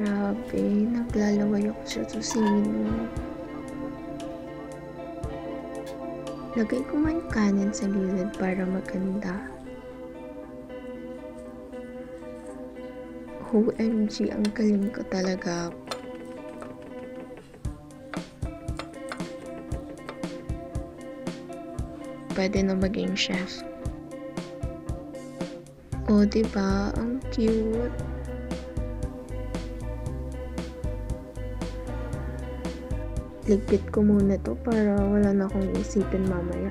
Grabe, naglalaway ako sa tusino. Lagay ko nga yung kanin sa gilid para maganda. OMG, ang galing ko talaga. Pwede na maging chef. O, diba? Ang cute. Ligpit ko muna to para wala na akong isipin mamaya.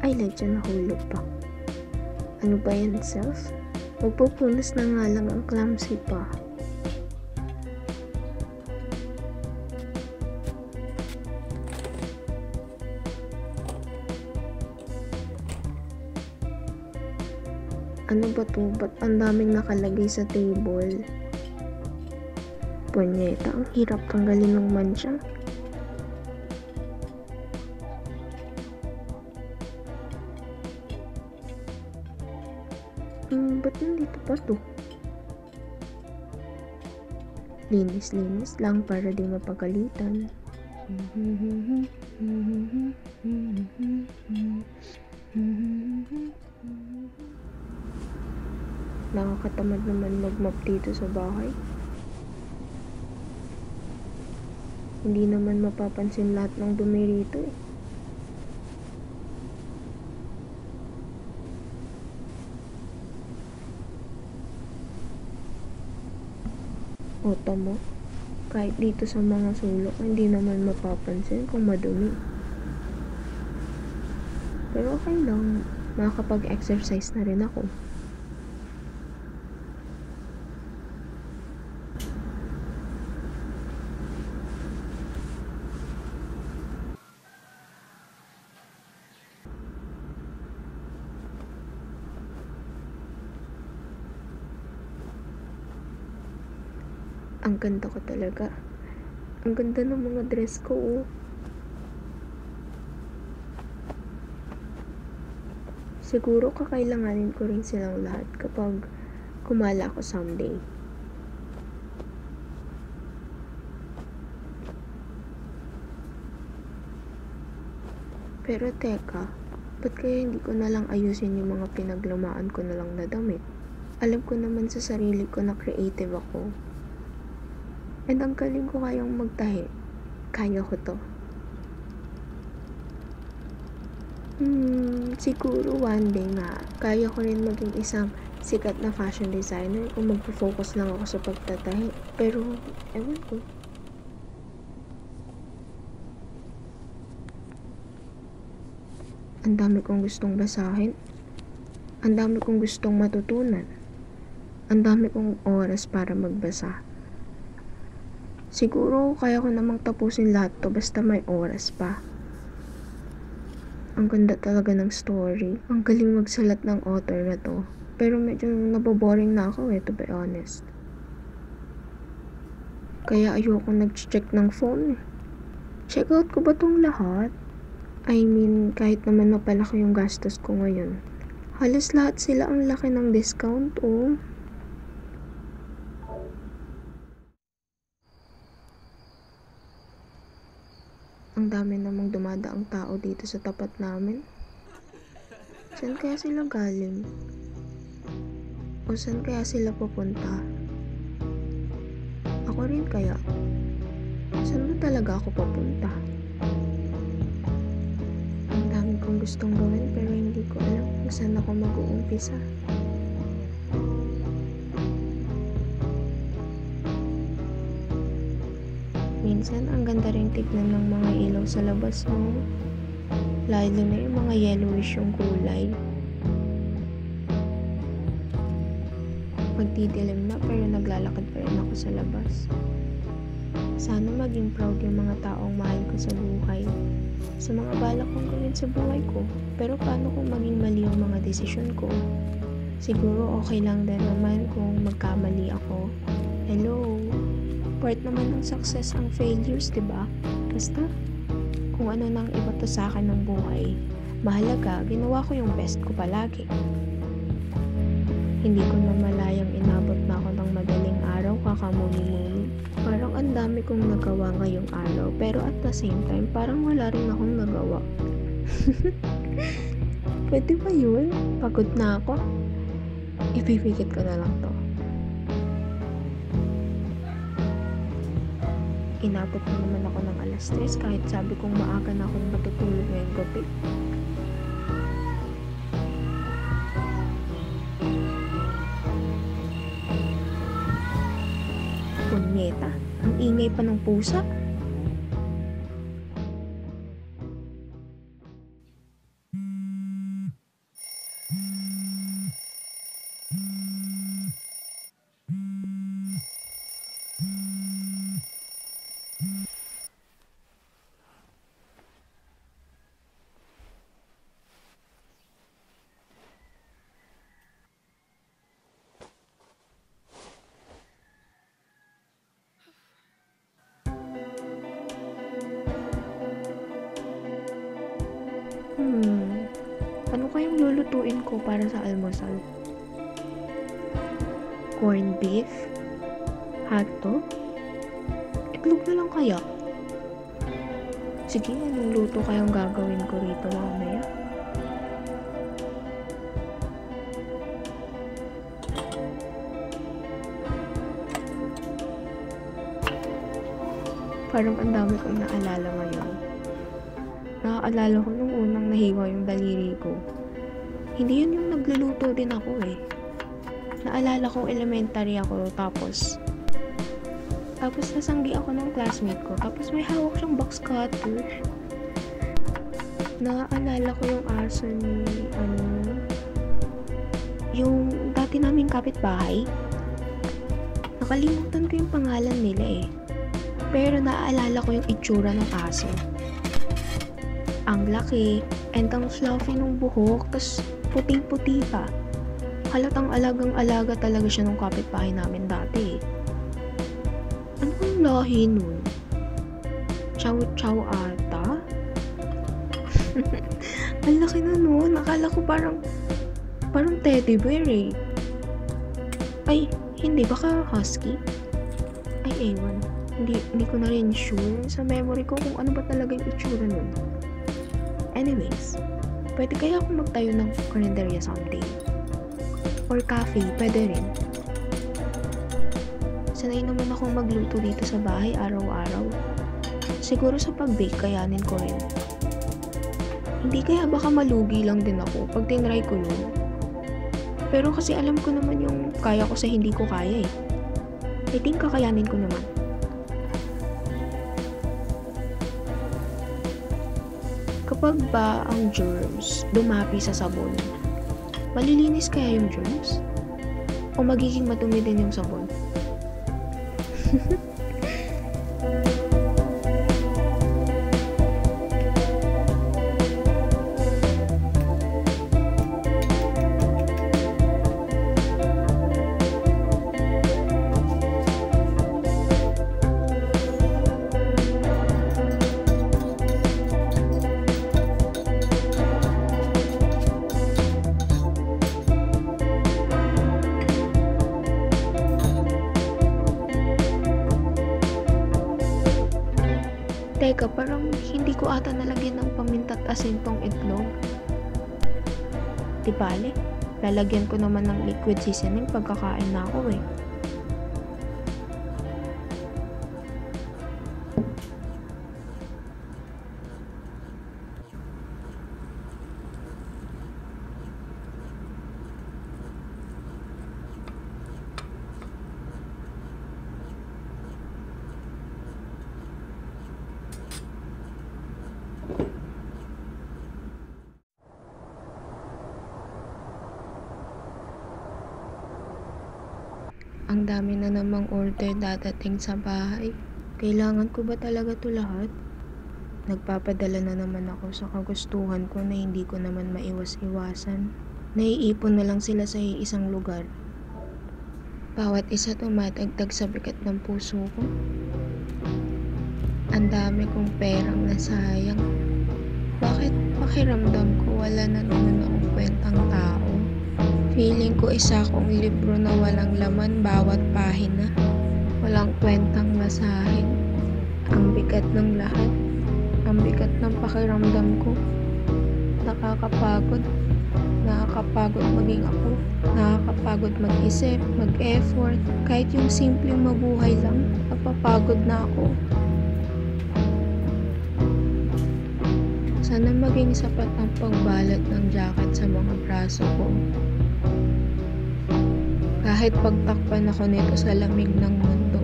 Ay, legend, nahulog pa. Ano ba yan, self? Magpupunas na nga lang, ang clumsy pa. Ano ba to? Ba't ang daming nakalagay sa table? Punyeta, ang hirap tanggalin ng mancha. Ba't nandito pa to? Linis-linis lang para di mapagalitan. Nakakatamad naman mag-mop dito sa bahay. Hindi naman mapapansin lahat ng dumi rito eh. O tamo, kahit dito sa mga sulok, hindi naman mapapansin kung madumi. Pero okay lang, makakapag-exercise na rin ako. Ang ganda ko talaga. Ang ganda ng mga dress ko, oh. Siguro kakailanganin ko rin silang lahat kapag kumala ako someday. Pero teka, ba't kaya hindi ko na lang ayusin yung mga pinaglumaan ko na lang na damit? Alam ko naman sa sarili ko na creative ako. And ang galing ko kayang magtahi. Kaya ko to. Siguro one day nga, kaya ko rin maging isang sikat na fashion designer kung magpo-focus lang ako sa pagtatahi. Pero, ewan ko. Ang dami kong gustong basahin. Ang dami kong gustong matutunan. Ang dami kong oras para magbasa. Siguro kaya ko namang tapusin lahat to basta may oras pa. Ang ganda talaga ng story. Ang galing magsulat ng author na to. Pero medyo naboboring na ako to be honest. Kaya ayoko nag-check ng phone. Check out ko ba tong lahat? I mean, kahit naman mapalaki yung gastos ko ngayon. Halos lahat sila ang laki ng discount, oh. Ang dami namang dumadaang tao dito sa tapat namin. Saan kaya sila galing? O saan kaya sila pupunta? Ako rin kaya? Saan ba talaga ako papunta? Ang dami kong gustong gawin pero hindi ko alam kung saan ako mag-uumpisa. minsan ang ganda rin tignan ng mga ilaw sa labas mo. Lalo na yung mga yellowish yung kulay. Magdidilim na pero naglalakad pa rin ako sa labas. Sana maging proud yung mga taong mahal ko sa buhay. Sa mga balak kong gawin sa buhay ko. Pero paano kung maging mali yung mga desisyon ko? Siguro okay lang din naman kung magkamali ako. Hello? Part naman ng success ang failures, diba? Basta, kung ano nang iba to sa akin ng buhay, mahalaga, ginawa ko yung best ko palagi. Hindi ko na malayang inabot na ako ng madaling araw kakamuni-muni. Parang ang dami kong nagawa ngayong araw, pero at the same time, parang wala rin akong nagawa. Pwede ba yun? Pagod na ako. Ipipikit ko na lang to. Inabot na naman ako ng alas 3 kahit sabi kong maaga na akong matutulog ngayong gabi. Punyeta, ang ingay pa ng pusa. Ano kayang lulutuin ko para sa almusal? Corned beef? Hotdog? Itlog na lang kaya? Sige, anong luto kayang gagawin ko rito mamaya? Parang ang dami kong naalala ngayon. Naaalala ko nung unang nahiwa yung daliri ko. Hindi yun yung nagluluto din ako eh. Naalala ko elementary ako tapos nasanggi ako ng classmate ko tapos may hawak siyang box cutter. Naalala ko yung aso ni yung dati naming kapitbahay. Nakalimutan ko yung pangalan nila eh. Pero naalala ko yung itsura ng aso. Ang laki, and ang fluffy ng buhok, tas puting-puti pa. Halatang alagang-alaga talaga siya nung kapitbahay namin dati. Ano ang lahi nun? Chow-chow ata? Ang laki na nun. Akala ko parang teddy bear eh. Ay, hindi. Baka husky? Ay, ewan. Hindi ko na rin sure sa memory ko kung ano ba talaga yung itsura nun. Anyways, pwede kaya akong magtayo ng karinderya someday. Or cafe, pwede rin. Sanay naman akong magluto dito sa bahay araw-araw. Siguro sa pag-bake kayanin ko rin. Hindi kaya baka malugi lang din ako pag tinry ko yun. Pero kasi alam ko naman yung kaya ko sa hindi ko kaya eh. I think kakayanin ko naman. Kapag ba ang germs dumapi sa sabon, malilinis kaya yung germs? O magiging matumi din yung sabon? Teka, parang hindi ko ata nalagyan ng paminta't asin tong itlog. Di bale, lalagyan ko naman ng liquid seasoning pagkakain na ako eh. Ang dami na namang order dadating sa bahay. Kailangan ko ba talaga 'to lahat? Nagpapadala na naman ako sa kagustuhan ko na hindi ko naman maiwas-iwasan. Naiipon na lang sila sa isang lugar. Bawat isa tumatagtag sa bigat ng puso ko. Ang dami kong perang nasayang. Bakit pakiramdam ko wala na naman akong kwentang tao? Feeling ko isa akong libro na walang laman bawat pahina. Walang kwentang masahin. Ang bigat ng lahat. Ang bigat ng pakiramdam ko. Nakakapagod. Nakakapagod maging ako. Nakakapagod mag-isip, mag-effort. Kahit yung simpleng mabuhay lang, napapagod na ako. Sana maging sapat ang pagbalot ng jacket sa mga braso ko. Kahit pagtakpan ako nito sa lamig ng mundo,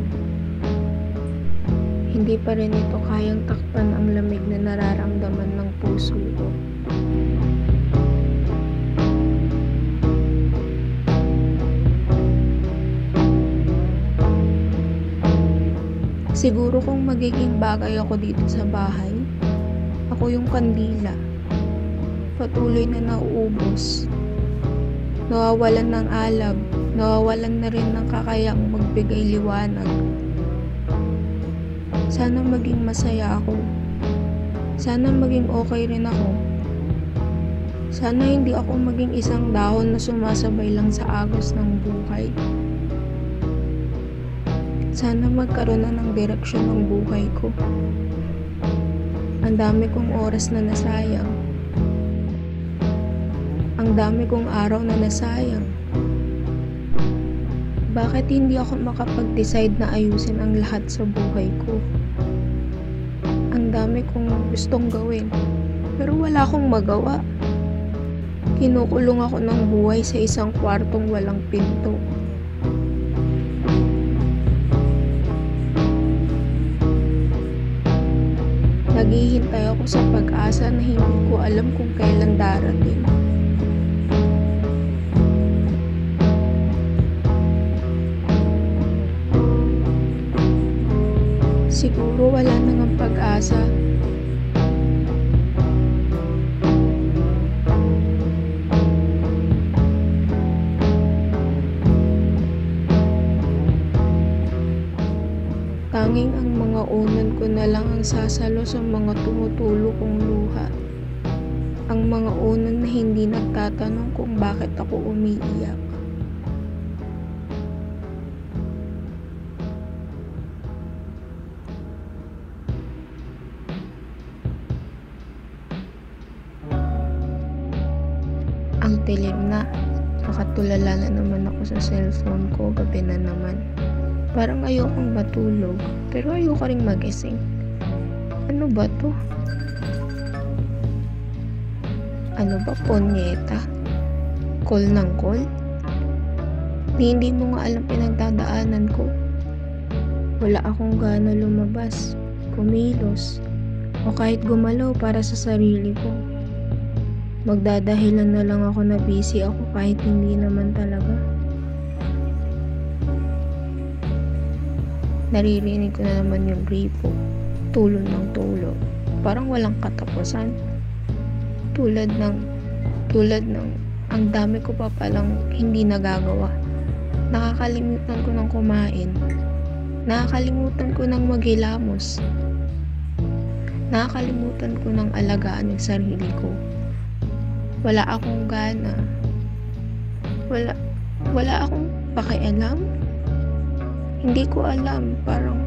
hindi pa rin ito kayang takpan ang lamig na nararamdaman ng puso ko. Siguro kung magiging bagay ako dito sa bahay, ako yung kandila. Patuloy na nauubos. Nawawalan ng alab. Nawawalan na rin ng kakayang magbigay liwanag. Sana maging masaya ako. Sana maging okay rin ako. Sana hindi ako maging isang dahon na sumasabay lang sa agos ng buhay. Sana magkaroon na ng direksyon ng buhay ko. Ang dami kong oras na nasayang. Ang dami kong araw na nasayang. Bakit hindi ako makapag-decide na ayusin ang lahat sa buhay ko? Ang dami kong gustong gawin, pero wala akong magawa. Kinukulong ako ng buhay sa isang kwartong walang pinto. Naghihintay ako sa pag-asa na hindi ko alam kung kailan darating. Siguro wala na ngang pag-asa. Tanging ang mga unan ko na lang ang sasalo sa mga tumutulo kong luha. Ang mga unan na hindi nagtatanong kung bakit ako umiiyak. Ang dilim na. Nakatulala na naman ako sa cellphone ko. Gabi na naman. Parang ayokong matulog, pero ayoko ring magising. Ano ba to? Ano ba, ponyeta? Call ng call? Hindi mo nga alam pinagdadaanan ko. Wala akong gana lumabas, kumilos, o kahit gumalaw para sa sarili ko. Magdadahilan na lang ako na busy ako kahit hindi naman talaga. Naririnig ko na naman yung gripo, tulo ng tulo. Parang walang katapusan. Tulad ng, ang dami ko pa palang hindi nagagawa. Nakakalimutan ko ng kumain. Nakakalimutan ko ng maghilamos. Nakakalimutan ko ng alagaan yung sarili ko. Wala akong gana. Wala akong pakialam. Hindi ko alam. Parang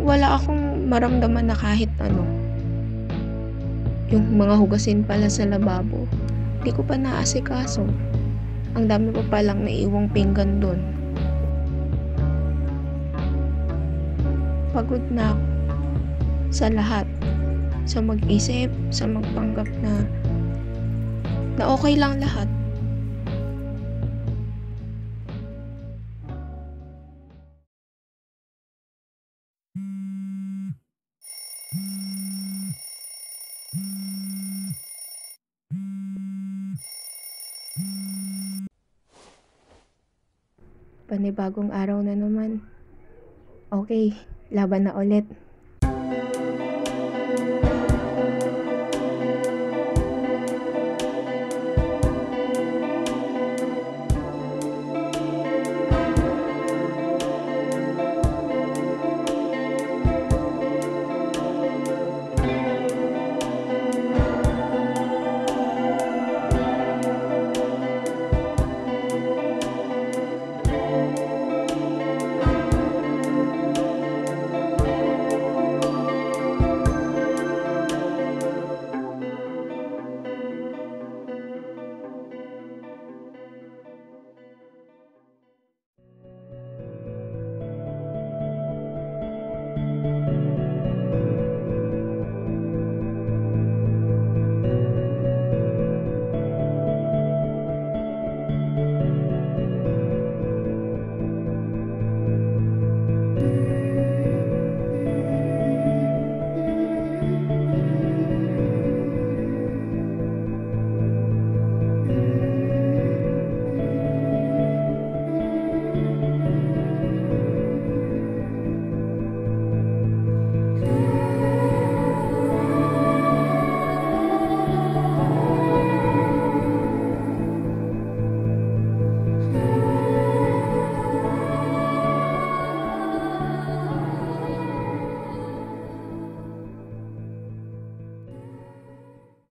wala akong maramdaman na kahit ano. Yung mga hugasin pala sa lababo, hindi ko pa naasikaso. Ang dami pa palang naiwang pinggan doon. Pagod na ako sa lahat. Sa mag-isip, sa magpanggap na okay lang lahat. panibagong araw na naman. Okay, laban na ulit.